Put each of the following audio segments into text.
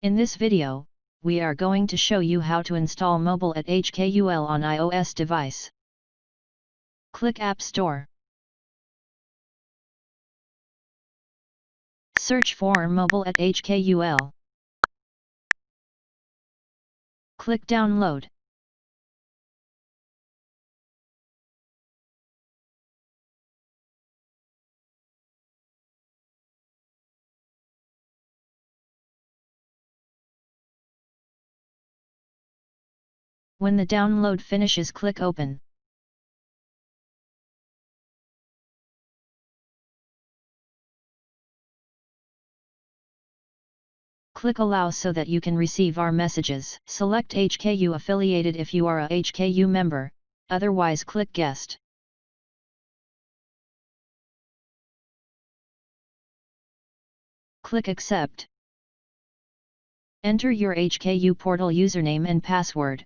In this video, we are going to show you how to install mobile at HKUL on iOS device. Click App Store. Search for mobile at HKUL. Click Download. When the download finishes, click Open. Click Allow so that you can receive our messages. Select HKU affiliated if you are a HKU member, otherwise click Guest. Click Accept. Enter your HKU portal username and password.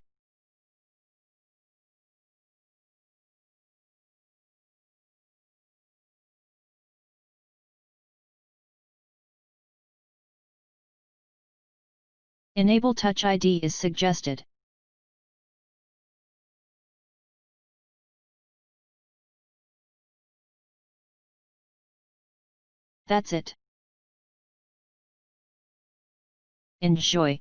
Enable Touch ID is suggested. That's it. Enjoy.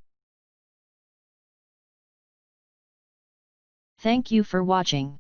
Thank you for watching.